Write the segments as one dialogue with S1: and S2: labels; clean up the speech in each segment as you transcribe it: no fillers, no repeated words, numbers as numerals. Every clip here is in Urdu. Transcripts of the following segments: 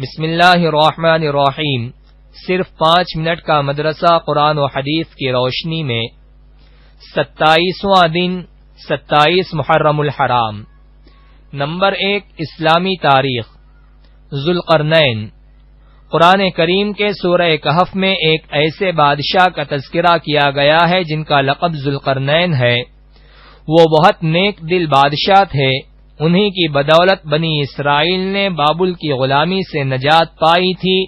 S1: بسم اللہ الرحمن الرحیم۔ صرف 5 منٹ کا مدرسہ قرآن و حدیث کی روشنی میں 27واں دن 27 محرم الحرام۔ نمبر 1، اسلامی تاریخ۔ ذوالقرنین۔ قرآن کریم کے سورہ کہف میں ایک ایسے بادشاہ کا تذکرہ کیا گیا ہے جن کا لقب ذوالقرنین ہے۔ وہ بہت نیک دل بادشاہ تھے، انہی کی بدولت بنی اسرائیل نے بابل کی غلامی سے نجات پائی تھی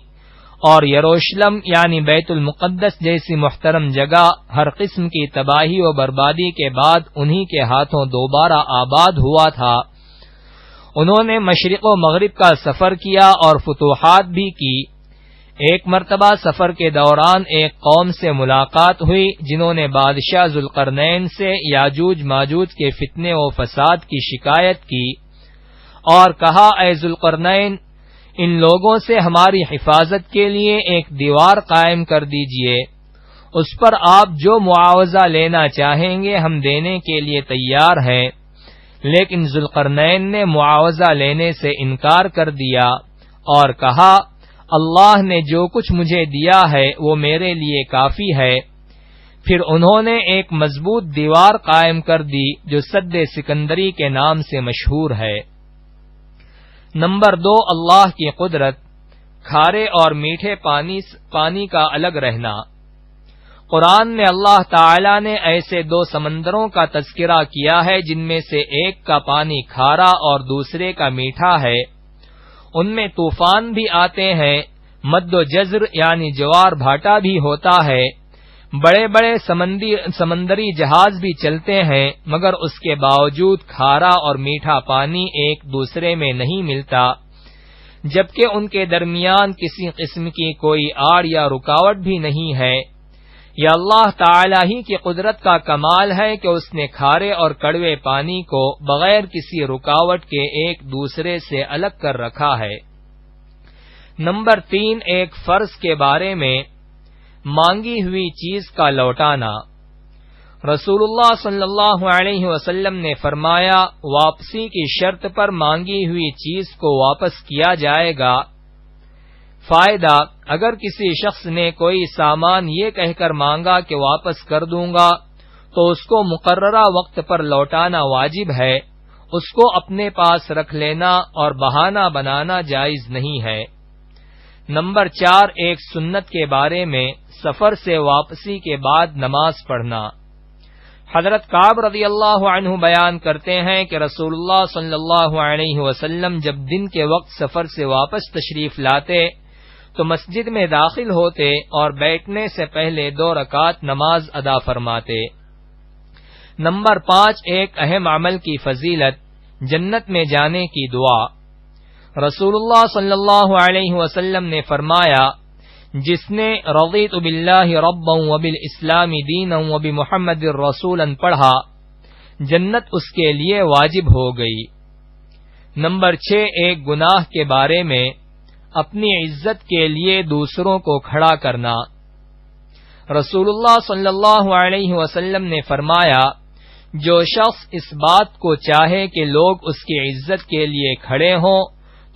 S1: اور یروشلم یعنی بیت المقدس جیسی محترم جگہ ہر قسم کی تباہی و بربادی کے بعد انہی کے ہاتھوں دوبارہ آباد ہوا تھا۔ انہوں نے مشرق و مغرب کا سفر کیا اور فتوحات بھی کی۔ ایک مرتبہ سفر کے دوران ایک قوم سے ملاقات ہوئی جنہوں نے بادشاہ ذوالقرنین سے یاجوج ماجوج کے فتنے و فساد کی شکایت کی اور کہا، اے ذوالقرنین، ان لوگوں سے ہماری حفاظت کے لیے ایک دیوار قائم کر دیجئے، اس پر آپ جو معاوضہ لینا چاہیں گے ہم دینے کے لیے تیار ہیں۔ لیکن ذوالقرنین نے معاوضہ لینے سے انکار کر دیا اور کہا، اللہ نے جو کچھ مجھے دیا ہے وہ میرے لیے کافی ہے۔ پھر انہوں نے ایک مضبوط دیوار قائم کر دی جو سد سکندری کے نام سے مشہور ہے۔ نمبر 2، اللہ کی قدرت، کھارے اور میٹھے پانی کا الگ رہنا۔ قرآن میں اللہ تعالی نے ایسے 2 سمندروں کا تذکرہ کیا ہے جن میں سے ایک کا پانی کھارا اور دوسرے کا میٹھا ہے۔ ان میں طوفان بھی آتے ہیں، مد و جزر یعنی جوار بھاٹا بھی ہوتا ہے، بڑے بڑے سمندری جہاز بھی چلتے ہیں، مگر اس کے باوجود کھارا اور میٹھا پانی ایک دوسرے میں نہیں ملتا، جبکہ ان کے درمیان کسی قسم کی کوئی آڑ یا رکاوٹ بھی نہیں ہے۔ یہ اللہ تعالی ہی کی قدرت کا کمال ہے کہ اس نے کھارے اور کڑوے پانی کو بغیر کسی رکاوٹ کے ایک دوسرے سے الگ کر رکھا ہے۔ نمبر 3، ایک فرض کے بارے میں، مانگی ہوئی چیز کا لوٹانا۔ رسول اللہ صلی اللہ علیہ وسلم نے فرمایا، واپسی کی شرط پر مانگی ہوئی چیز کو واپس کیا جائے گا۔ فائدہ، اگر کسی شخص نے کوئی سامان یہ کہہ کر مانگا کہ واپس کر دوں گا تو اس کو مقررہ وقت پر لوٹانا واجب ہے، اس کو اپنے پاس رکھ لینا اور بہانہ بنانا جائز نہیں ہے۔ نمبر 4، ایک سنت کے بارے میں، سفر سے واپسی کے بعد نماز پڑھنا۔ حضرت کعب رضی اللہ عنہ بیان کرتے ہیں کہ رسول اللہ صلی اللہ علیہ وسلم جب دن کے وقت سفر سے واپس تشریف لاتے تو مسجد میں داخل ہوتے اور بیٹھنے سے پہلے 2 رکعت نماز ادا فرماتے۔ نمبر 5، ایک اہم عمل کی فضیلت، جنت میں جانے کی دعا۔ رسول اللہ صلی اللہ علیہ وسلم نے فرمایا، جس نے رضیت باللہ ربا وبالاسلام دینا وبمحمد رسولا پڑھا، جنت اس کے لیے واجب ہو گئی۔ نمبر 6، ایک گناہ کے بارے میں، اپنی عزت کے لیے دوسروں کو کھڑا کرنا۔ رسول اللہ صلی اللہ علیہ وسلم نے فرمایا، جو شخص اس بات کو چاہے کہ لوگ اس کی عزت کے لیے کھڑے ہوں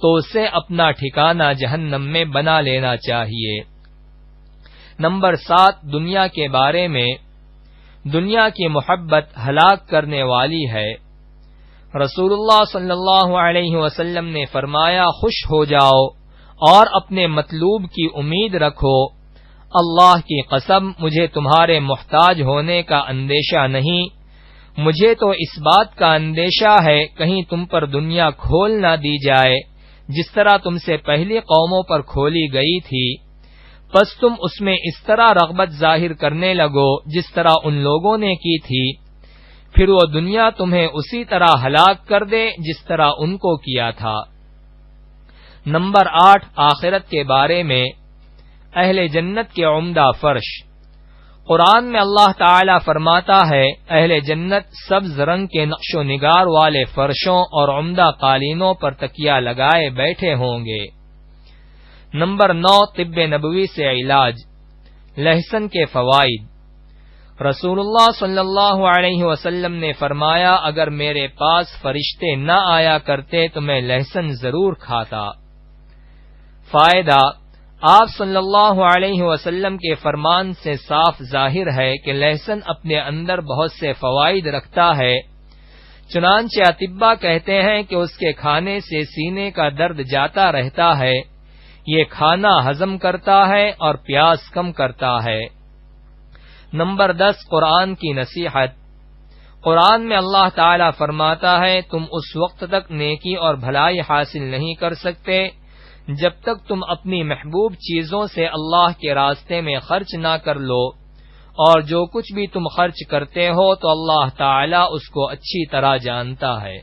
S1: تو اسے اپنا ٹھکانہ جہنم میں بنا لینا چاہیے۔ نمبر 7، دنیا کے بارے میں، دنیا کی محبت ہلاک کرنے والی ہے۔ رسول اللہ صلی اللہ علیہ وسلم نے فرمایا، خوش ہو جاؤ اور اپنے مطلوب کی امید رکھو، اللہ کی قسم مجھے تمہارے محتاج ہونے کا اندیشہ نہیں، مجھے تو اس بات کا اندیشہ ہے کہیں تم پر دنیا کھول نہ دی جائے جس طرح تم سے پہلی قوموں پر کھولی گئی تھی، پس تم اس میں اس طرح رغبت ظاہر کرنے لگو جس طرح ان لوگوں نے کی تھی، پھر وہ دنیا تمہیں اسی طرح ہلاک کر دے جس طرح ان کو کیا تھا۔ نمبر 8، آخرت کے بارے میں، اہل جنت کے عمدہ فرش۔ قرآن میں اللہ تعالی فرماتا ہے، اہل جنت سبز رنگ کے نقش و نگار والے فرشوں اور عمدہ قالینوں پر تکیہ لگائے بیٹھے ہوں گے۔ نمبر 9، طب نبوی سے علاج، لہسن کے فوائد۔ رسول اللہ صلی اللہ علیہ وسلم نے فرمایا، اگر میرے پاس فرشتے نہ آیا کرتے تو میں لہسن ضرور کھاتا۔ فائدہ: آپ صلی اللہ علیہ وسلم کے فرمان سے صاف ظاہر ہے کہ لہسن اپنے اندر بہت سے فوائد رکھتا ہے، چنانچہ اطباء کہتے ہیں کہ اس کے کھانے سے سینے کا درد جاتا رہتا ہے، یہ کھانا ہضم کرتا ہے اور پیاس کم کرتا ہے۔ نمبر 10، قرآن کی نصیحت۔ قرآن میں اللہ تعالی فرماتا ہے، تم اس وقت تک نیکی اور بھلائی حاصل نہیں کر سکتے جب تک تم اپنی محبوب چیزوں سے اللہ کے راستے میں خرچ نہ کر لو، اور جو کچھ بھی تم خرچ کرتے ہو تو اللہ تعالی اس کو اچھی طرح جانتا ہے۔